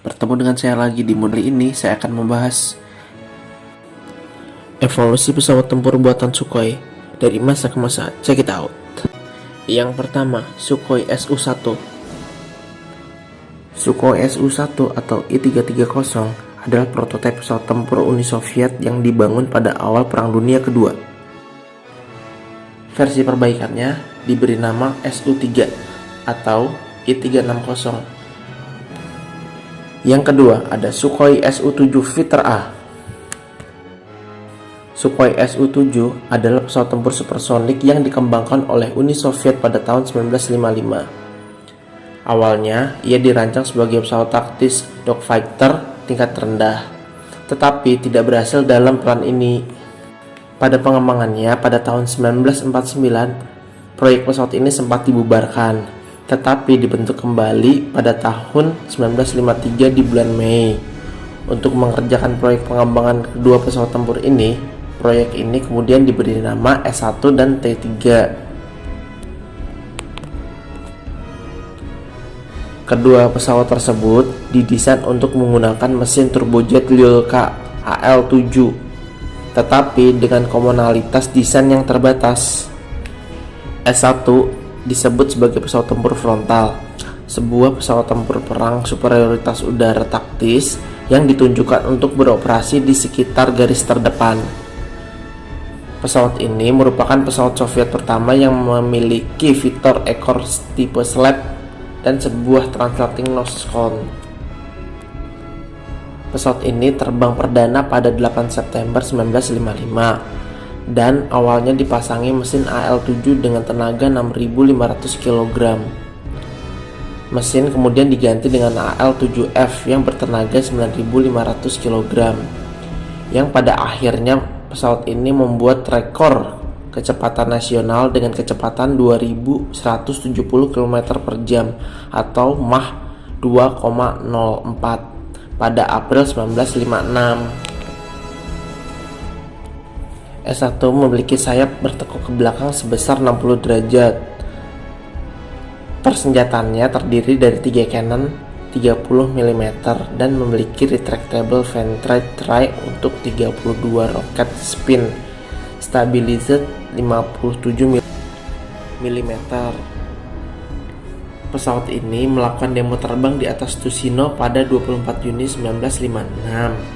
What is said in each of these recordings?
Bertemu dengan saya lagi di modul ini, saya akan membahas evolusi pesawat tempur buatan Sukhoi dari masa ke masa. Check it out. Yang pertama, Sukhoi Su-1. Sukhoi Su-1 atau I-330 adalah prototipe pesawat tempur Uni Soviet yang dibangun pada awal Perang Dunia Kedua. Versi perbaikannya diberi nama Su-3 atau I-360. Yang kedua ada Sukhoi Su-7 Fighter A. Sukhoi Su-7 adalah pesawat tempur supersonik yang dikembangkan oleh Uni Soviet pada tahun 1955. Awalnya, ia dirancang sebagai pesawat taktis dogfighter tingkat rendah, tetapi tidak berhasil dalam peran ini. Pada pengembangannya pada tahun 1949, proyek pesawat ini sempat dibubarkan, tetapi dibentuk kembali pada tahun 1953 di bulan Mei. Untuk mengerjakan proyek pengembangan kedua pesawat tempur ini, proyek ini kemudian diberi nama S1 dan T3. Kedua pesawat tersebut didesain untuk menggunakan mesin turbojet Lyulka AL7, tetapi dengan komunalitas desain yang terbatas. S1 disebut sebagai pesawat tempur frontal, sebuah pesawat tempur perang superioritas udara taktis yang ditunjukkan untuk beroperasi di sekitar garis terdepan. Pesawat ini merupakan pesawat Soviet pertama yang memiliki fitur ekor tipe slab dan sebuah translating nose cone. Pesawat ini terbang perdana pada 8 September 1955 dan awalnya dipasangi mesin AL7 dengan tenaga 6.500 kg. Mesin kemudian diganti dengan AL7F yang bertenaga 9.500 kg, yang pada akhirnya pesawat ini membuat rekor kecepatan nasional dengan kecepatan 2.170 km per jam atau Mach 2,04 pada April 1956. S1 memiliki sayap bertekuk ke belakang sebesar 60 derajat. Persenjataannya terdiri dari 3 cannon 30 mm dan memiliki retractable ventral tray untuk 32 roket spin stabilized 57 mm. Pesawat ini melakukan demo terbang di atas Tushino pada 24 Juni 1956.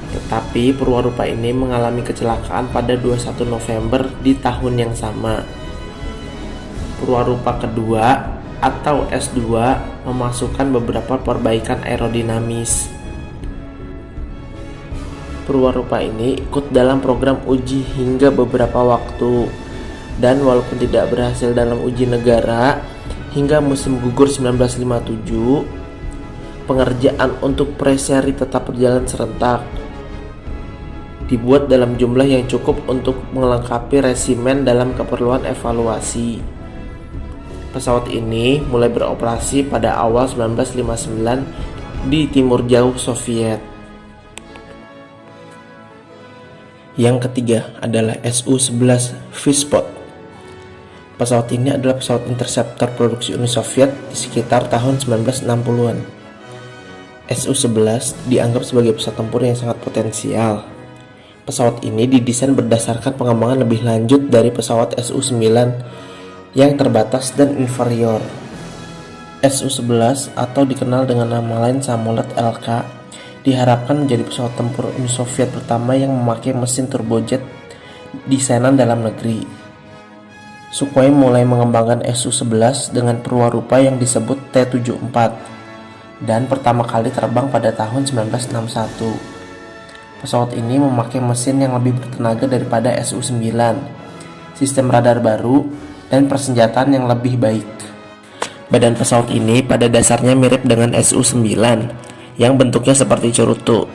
Tetapi perwarupa ini mengalami kecelakaan pada 21 November di tahun yang sama. Perwarupa kedua atau S2 memasukkan beberapa perbaikan aerodinamis. Perwarupa ini ikut dalam program uji hingga beberapa waktu, dan walaupun tidak berhasil dalam uji negara hingga musim gugur 1957, pengerjaan untuk pre-seri tetap berjalan serentak. Dibuat dalam jumlah yang cukup untuk melengkapi resimen dalam keperluan evaluasi. Pesawat ini mulai beroperasi pada awal 1959 di timur jauh Soviet. Yang ketiga adalah Su-11 Vspot. Pesawat ini adalah pesawat interceptor produksi Uni Soviet di sekitar tahun 1960-an. Su-11 dianggap sebagai pesawat tempur yang sangat potensial. Pesawat ini didesain berdasarkan pengembangan lebih lanjut dari pesawat Su-9 yang terbatas dan inferior. Su-11 atau dikenal dengan nama lain Samolet LK diharapkan menjadi pesawat tempur Uni Soviet pertama yang memakai mesin turbojet desainan dalam negeri. Sukhoi mulai mengembangkan Su-11 dengan perwarupa yang disebut T-74 dan pertama kali terbang pada tahun 1961. Pesawat ini memakai mesin yang lebih bertenaga daripada Su-9, sistem radar baru, dan persenjataan yang lebih baik. Badan pesawat ini pada dasarnya mirip dengan Su-9 yang bentuknya seperti cerutu,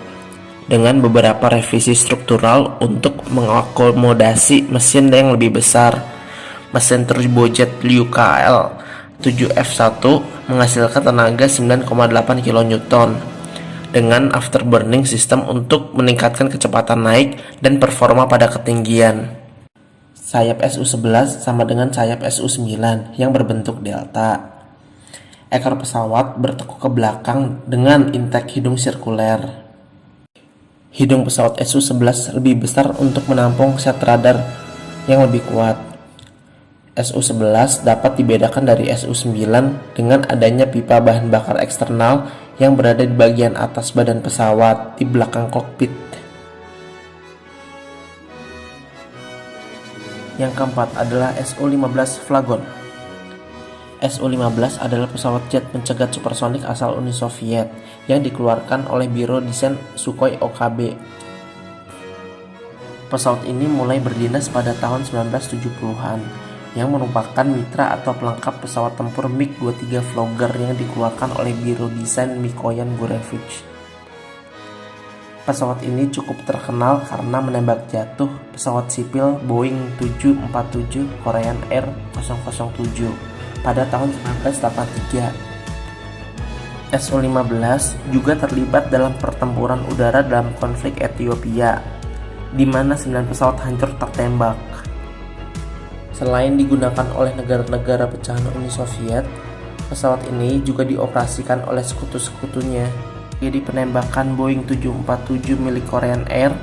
dengan beberapa revisi struktural untuk mengakomodasi mesin yang lebih besar. Mesin turbojet Lyulka AL7F1 menghasilkan tenaga 9,8 kN dengan afterburning system untuk meningkatkan kecepatan naik dan performa pada ketinggian. Sayap Su-11 sama dengan sayap Su-9 yang berbentuk delta. Ekor pesawat bertekuk ke belakang dengan intake hidung sirkuler. Hidung pesawat Su-11 lebih besar untuk menampung set radar yang lebih kuat. Su-11 dapat dibedakan dari Su-9 dengan adanya pipa bahan bakar eksternal yang berada di bagian atas badan pesawat di belakang kokpit. Yang keempat adalah Su-15 Flagon. Su-15 adalah pesawat jet pencegat supersonik asal Uni Soviet yang dikeluarkan oleh Biro Desain Sukhoi OKB. Pesawat ini mulai berdinas pada tahun 1970-an, yang merupakan mitra atau pelengkap pesawat tempur MiG-23 Flogger yang dikeluarkan oleh Biro Desain Mikoyan Gurevich. Pesawat ini cukup terkenal karena menembak jatuh pesawat sipil Boeing 747 Korean Air 007 pada tahun 1983. Su-15 juga terlibat dalam pertempuran udara dalam konflik Ethiopia, di mana 9 pesawat hancur tertembak. Selain digunakan oleh negara-negara pecahan Uni Soviet, pesawat ini juga dioperasikan oleh sekutu-sekutunya. Jadi penembakan Boeing 747 milik Korean Air.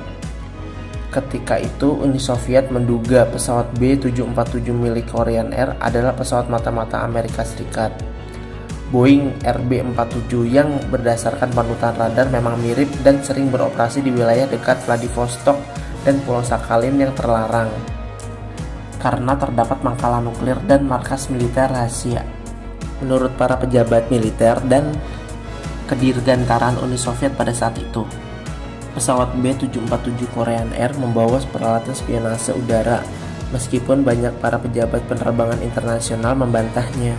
Ketika itu Uni Soviet menduga pesawat B-747 milik Korean Air adalah pesawat mata-mata Amerika Serikat. Boeing RB-47 yang berdasarkan panutan radar memang mirip dan sering beroperasi di wilayah dekat Vladivostok dan Pulau Sakhalin yang terlarang karena terdapat mangkala nuklir dan markas militer rahasia. Menurut para pejabat militer dan kedirgantaraan Uni Soviet pada saat itu, pesawat B-747 Korean Air membawa peralatan spionase udara, meskipun banyak para pejabat penerbangan internasional membantahnya.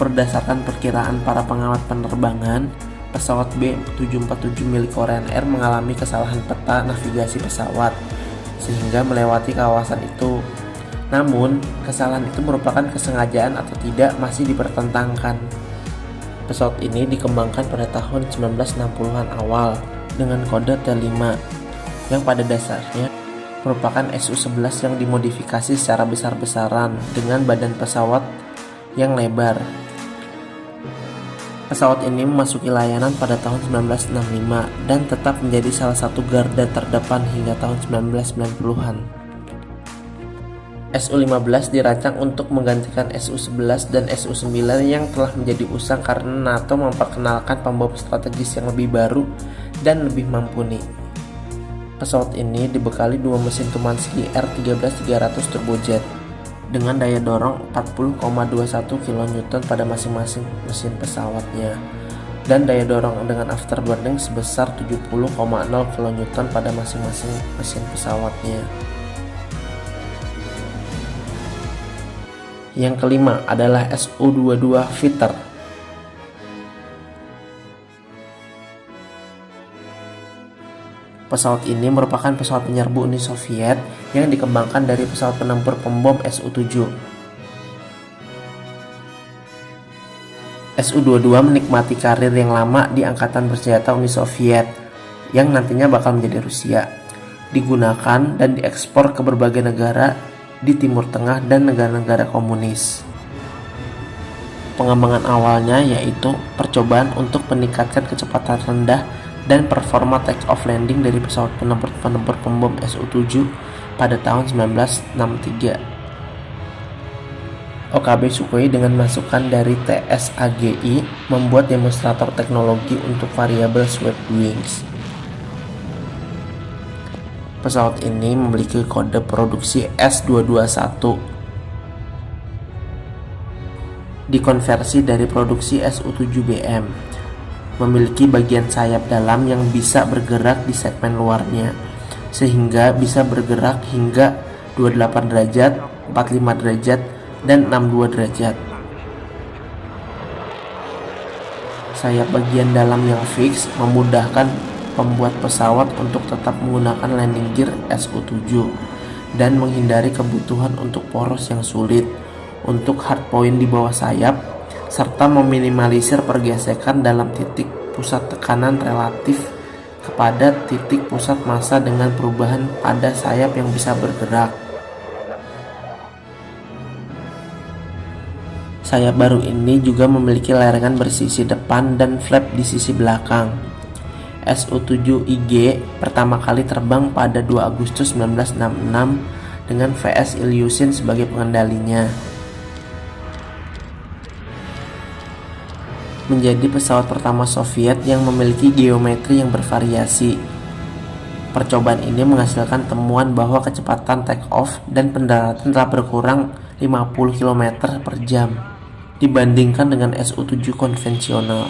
Berdasarkan perkiraan para pengamat penerbangan, pesawat B-747 milik Korean Air mengalami kesalahan peta navigasi pesawat, sehingga melewati kawasan itu. Namun, kesalahan itu merupakan kesengajaan atau tidak masih dipertentangkan. Pesawat ini dikembangkan pada tahun 1960-an awal dengan kode T5 yang pada dasarnya merupakan Su-11 yang dimodifikasi secara besar-besaran dengan badan pesawat yang lebar. Pesawat ini memasuki layanan pada tahun 1965 dan tetap menjadi salah satu garda terdepan hingga tahun 1990-an. Su-15 dirancang untuk menggantikan Su-11 dan Su-9 yang telah menjadi usang karena NATO memperkenalkan pembom strategis yang lebih baru dan lebih mumpuni. Pesawat ini dibekali dua mesin Tumanski R13-300 turbojet dengan daya dorong 40,21 kN pada masing-masing mesin pesawatnya dan daya dorong dengan afterburning sebesar 70,0 kN pada masing-masing mesin pesawatnya. Yang kelima adalah Su-22 Fighter. Pesawat ini merupakan pesawat penyerbu Uni Soviet yang dikembangkan dari pesawat penempur pembom Su-7. Su-22 menikmati karir yang lama di Angkatan Bersenjata Uni Soviet yang nantinya bakal menjadi Rusia. Digunakan dan diekspor ke berbagai negara di Timur Tengah dan negara-negara komunis. Pengembangan awalnya yaitu percobaan untuk meningkatkan kecepatan rendah dan performa take-off landing dari pesawat penempur pembom Su-7 pada tahun 1963. OKB Sukhoi dengan masukan dari TSAGI membuat demonstrator teknologi untuk variable swept wings. Pesawat ini memiliki kode produksi S221. Dikonversi dari produksi Su-7BM. Memiliki bagian sayap dalam yang bisa bergerak di segmen luarnya, sehingga bisa bergerak hingga 28 derajat, 45 derajat, dan 62 derajat. Sayap bagian dalam yang fix memudahkan pembuat pesawat untuk tetap menggunakan landing gear Su-7 dan menghindari kebutuhan untuk poros yang sulit untuk hardpoint di bawah sayap, serta meminimalisir pergesekan dalam titik pusat tekanan relatif kepada titik pusat massa dengan perubahan pada sayap yang bisa bergerak. Sayap baru ini juga memiliki layangan bersisi depan dan flap di sisi belakang. Su-7IG pertama kali terbang pada 2 Agustus 1966 dengan VS Ilyushin sebagai pengendalinya. Menjadi pesawat pertama Soviet yang memiliki geometri yang bervariasi. Percobaan ini menghasilkan temuan bahwa kecepatan take-off dan pendaratan telah berkurang 50 km per jam dibandingkan dengan Su-7 konvensional.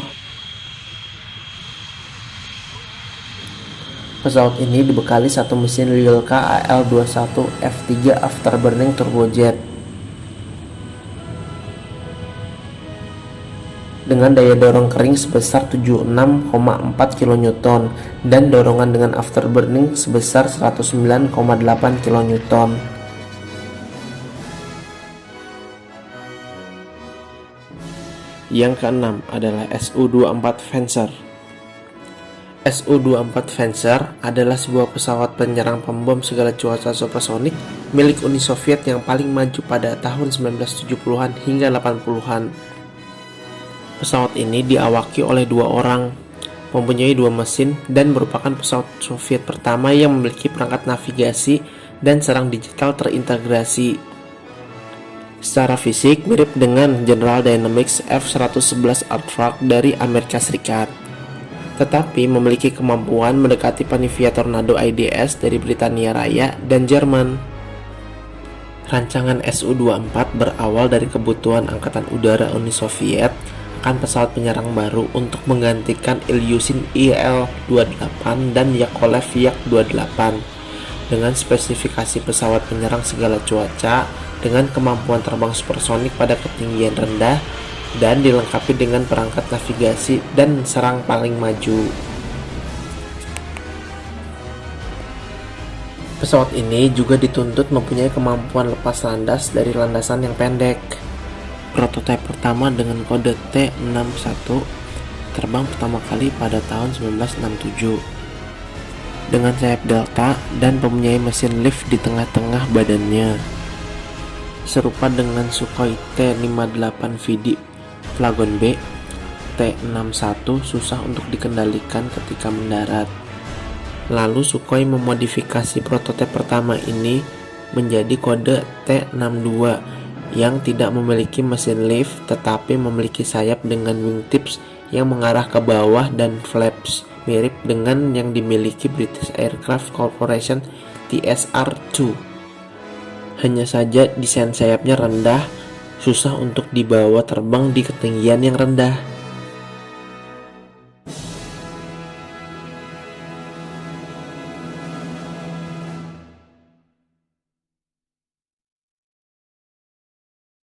Pesawat ini dibekali satu mesin Lyulka AL-21 F3 afterburning turbojet dengan daya dorong kering sebesar 76,4 kN dan dorongan dengan afterburning sebesar 109,8 kN. Yang keenam adalah Su-24 Vencer. Su-24 Vencer adalah sebuah pesawat penyerang pembom segala cuaca supersonik milik Uni Soviet yang paling maju pada tahun 1970-an hingga 80-an. Pesawat ini diawaki oleh 2 orang, mempunyai 2 mesin, dan merupakan pesawat Soviet pertama yang memiliki perangkat navigasi dan serang digital terintegrasi. Secara fisik mirip dengan General Dynamics F-111 Aircraft dari Amerika Serikat, tetapi memiliki kemampuan mendekati Panivia Tornado IDS dari Britania Raya dan Jerman. Rancangan Su-24 berawal dari kebutuhan Angkatan Udara Uni Soviet akan pesawat penyerang baru untuk menggantikan Ilyushin Il-28 dan Yakolev Yak-28 dengan spesifikasi pesawat penyerang segala cuaca dengan kemampuan terbang supersonik pada ketinggian rendah dan dilengkapi dengan perangkat navigasi dan serang paling maju. Pesawat ini juga dituntut mempunyai kemampuan lepas landas dari landasan yang pendek. Prototipe pertama dengan kode T-61 terbang pertama kali pada tahun 1967 dengan sayap delta dan mempunyai mesin lift di tengah-tengah badannya. Serupa dengan Sukhoi T-58VD Flagon B, T-61 susah untuk dikendalikan ketika mendarat. Lalu Sukhoi memodifikasi prototipe pertama ini menjadi kode T-62 yang tidak memiliki mesin lift tetapi memiliki sayap dengan wingtips yang mengarah ke bawah dan flaps mirip dengan yang dimiliki British Aircraft Corporation TSR-2. Hanya saja desain sayapnya rendah, susah untuk dibawa terbang di ketinggian yang rendah.